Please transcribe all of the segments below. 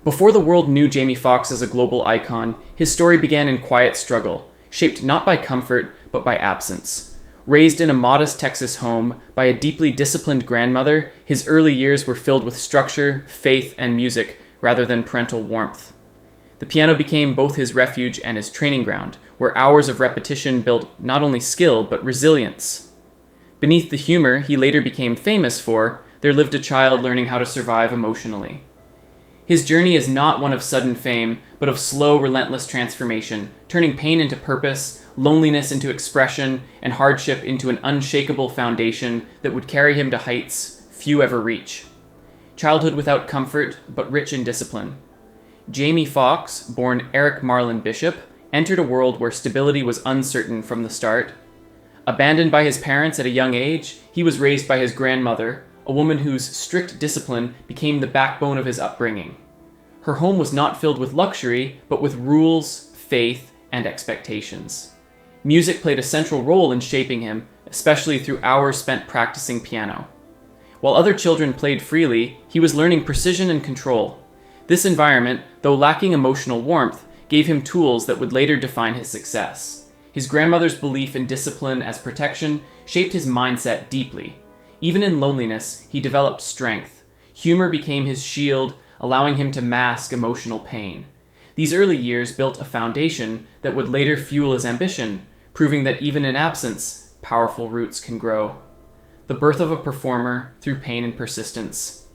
Before the world knew Jamie Foxx as a global icon, his story began in quiet struggle, shaped not by comfort, but by absence. Raised in a modest Texas home by a deeply disciplined grandmother, his early years were filled with structure, faith, and music, rather than parental warmth. The piano became both his refuge and his training ground, where hours of repetition built not only skill, but resilience. Beneath the humor he later became famous for, there lived a child learning how to survive emotionally. His journey is not one of sudden fame, but of slow, relentless transformation, turning pain into purpose, loneliness into expression, and hardship into an unshakable foundation that would carry him to heights few ever reach. Childhood without comfort, but rich in discipline. Jamie Foxx, born Eric Marlin Bishop, entered a world where stability was uncertain from the start. Abandoned by his parents at a young age, he was raised by his grandmother, a woman whose strict discipline became the backbone of his upbringing. Her home was not filled with luxury, but with rules, faith, and expectations. Music played a central role in shaping him, especially through hours spent practicing piano. While other children played freely, he was learning precision and control. This environment, though lacking emotional warmth, gave him tools that would later define his success. His grandmother's belief in discipline as protection shaped his mindset deeply. Even in loneliness, he developed strength. Humor became his shield, allowing him to mask emotional pain. These early years built a foundation that would later fuel his ambition, proving that even in absence, powerful roots can grow. The birth of a performer through pain and persistence.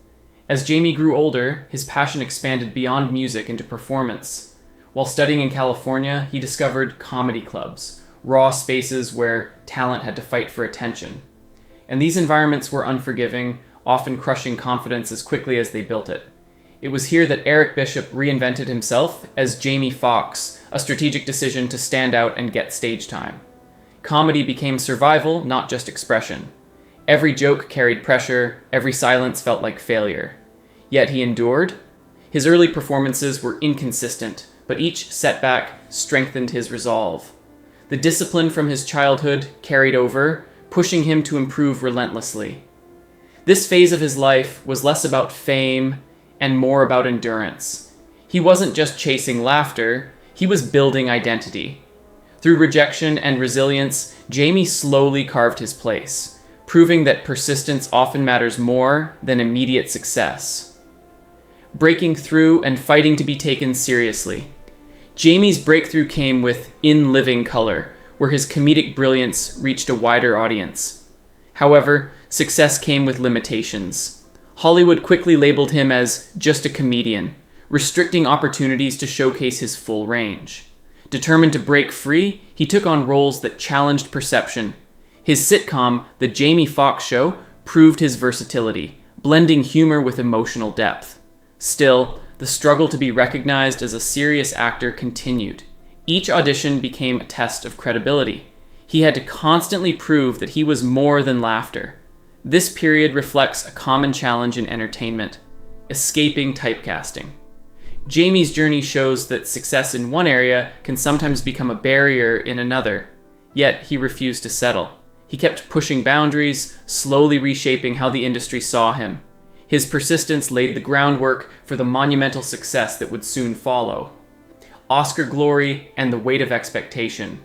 As Jamie grew older, his passion expanded beyond music into performance. While studying in California, he discovered comedy clubs, raw spaces where talent had to fight for attention. And these environments were unforgiving, often crushing confidence as quickly as they built it. It was here that Eric Bishop reinvented himself as Jamie Foxx, a strategic decision to stand out and get stage time. Comedy became survival, not just expression. Every joke carried pressure, every silence felt like failure. Yet he endured. His early performances were inconsistent, but each setback strengthened his resolve. The discipline from his childhood carried over, pushing him to improve relentlessly. This phase of his life was less about fame and more about endurance. He wasn't just chasing laughter, he was building identity. Through rejection and resilience, Jamie slowly carved his place, proving that persistence often matters more than immediate success. Breaking through and fighting to be taken seriously. Jamie's breakthrough came with In Living Color, where his comedic brilliance reached a wider audience. However, success came with limitations. Hollywood quickly labeled him as just a comedian, restricting opportunities to showcase his full range. Determined to break free, he took on roles that challenged perception. His sitcom, The Jamie Foxx Show, proved his versatility, blending humor with emotional depth. Still, the struggle to be recognized as a serious actor continued. Each audition became a test of credibility. He had to constantly prove that he was more than laughter. This period reflects a common challenge in entertainment: escaping typecasting. Jamie's journey shows that success in one area can sometimes become a barrier in another, yet he refused to settle. He kept pushing boundaries, slowly reshaping how the industry saw him. His persistence laid the groundwork for the monumental success that would soon follow. Oscar glory and the weight of expectation.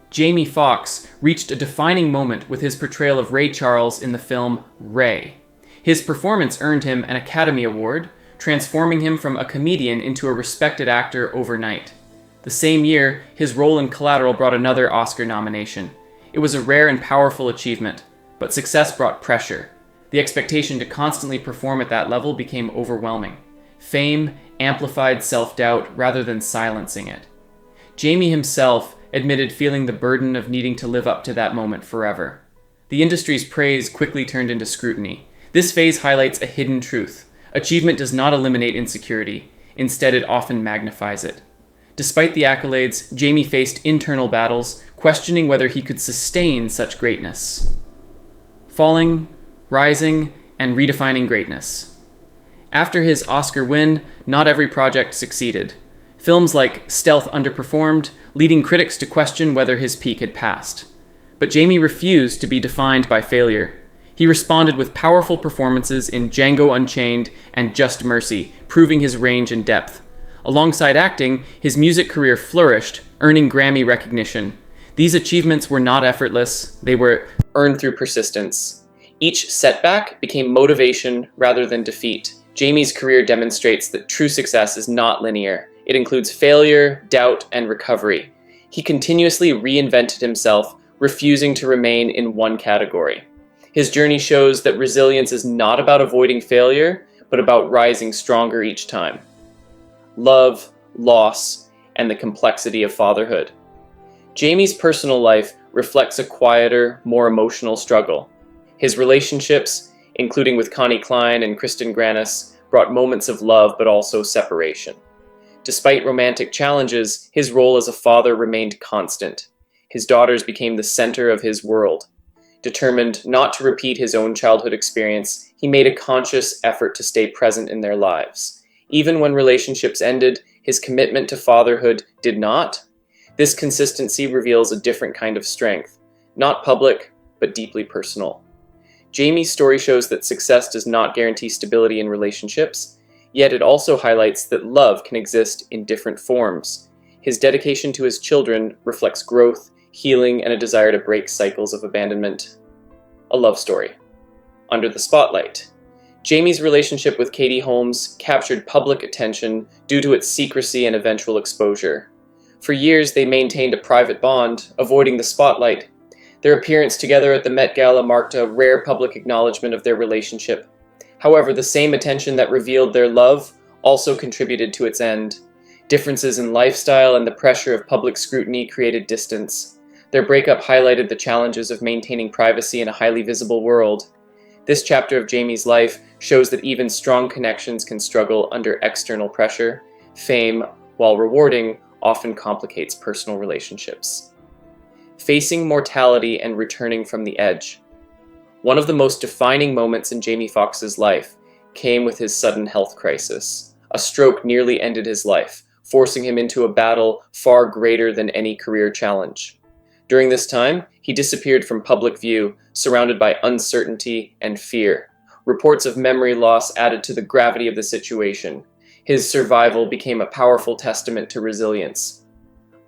Jamie Foxx reached a defining moment with his portrayal of Ray Charles in the film Ray. His performance earned him an Academy Award, transforming him from a comedian into a respected actor overnight. The same year, his role in Collateral brought another Oscar nomination. It was a rare and powerful achievement, but success brought pressure. The expectation to constantly perform at that level became overwhelming. Fame amplified self-doubt rather than silencing it. Jamie himself admitted feeling the burden of needing to live up to that moment forever. The industry's praise quickly turned into scrutiny. This phase highlights a hidden truth. Achievement does not eliminate insecurity. Instead, it often magnifies it. Despite the accolades, Jamie faced internal battles, questioning whether he could sustain such greatness. Falling, rising, and redefining greatness. After his Oscar win, not every project succeeded. Films like Stealth underperformed, leading critics to question whether his peak had passed. But Jamie refused to be defined by failure. He responded with powerful performances in Django Unchained and Just Mercy, proving his range and depth. Alongside acting, his music career flourished, earning Grammy recognition. These achievements were not effortless, they were earned through persistence. Each setback became motivation rather than defeat. Jamie's career demonstrates that true success is not linear. It includes failure, doubt, and recovery. He continuously reinvented himself, refusing to remain in one category. His journey shows that resilience is not about avoiding failure, but about rising stronger each time. Love, loss, and the complexity of fatherhood. Jamie's personal life reflects a quieter, more emotional struggle. His relationships, including with Connie Klein and Kristen Grannis, brought moments of love but also separation. Despite romantic challenges, his role as a father remained constant. His daughters became the center of his world. Determined not to repeat his own childhood experience, he made a conscious effort to stay present in their lives. Even when relationships ended, his commitment to fatherhood did not. This consistency reveals a different kind of strength, not public, but deeply personal. Jamie's story shows that success does not guarantee stability in relationships, yet it also highlights that love can exist in different forms. His dedication to his children reflects growth, healing, and a desire to break cycles of abandonment. A love story. Under the spotlight. Jamie's relationship with Katie Holmes captured public attention due to its secrecy and eventual exposure. For years, they maintained a private bond, avoiding the spotlight. Their appearance together at the Met Gala marked a rare public acknowledgement of their relationship. However, the same attention that revealed their love also contributed to its end. Differences in lifestyle and the pressure of public scrutiny created distance. Their breakup highlighted the challenges of maintaining privacy in a highly visible world. This chapter of Jamie's life shows that even strong connections can struggle under external pressure. Fame, while rewarding, often complicates personal relationships. Facing mortality and returning from the edge. One of the most defining moments in Jamie Foxx's life came with his sudden health crisis. A stroke nearly ended his life, forcing him into a battle far greater than any career challenge. During this time, he disappeared from public view, surrounded by uncertainty and fear. Reports of memory loss added to the gravity of the situation. His survival became a powerful testament to resilience.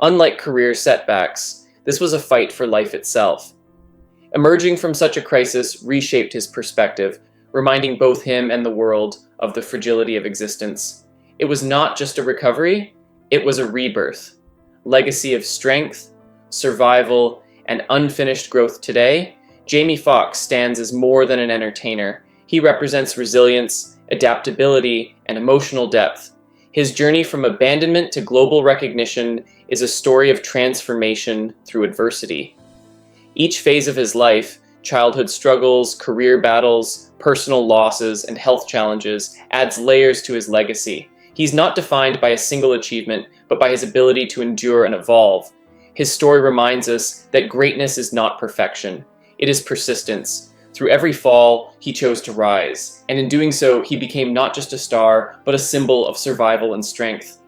Unlike career setbacks, this was a fight for life itself. Emerging from such a crisis reshaped his perspective, reminding both him and the world of the fragility of existence. It was not just a recovery, it was a rebirth. Legacy of strength, survival, and unfinished growth today, Jamie Foxx stands as more than an entertainer. He represents resilience, adaptability, and emotional depth. His journey from abandonment to global recognition is a story of transformation through adversity. Each phase of his life, childhood struggles, career battles, personal losses, and health challenges, adds layers to his legacy. He's not defined by a single achievement, but by his ability to endure and evolve. His story reminds us that greatness is not perfection. It is persistence. Through every fall, he chose to rise, and in doing so, he became not just a star, but a symbol of survival and strength.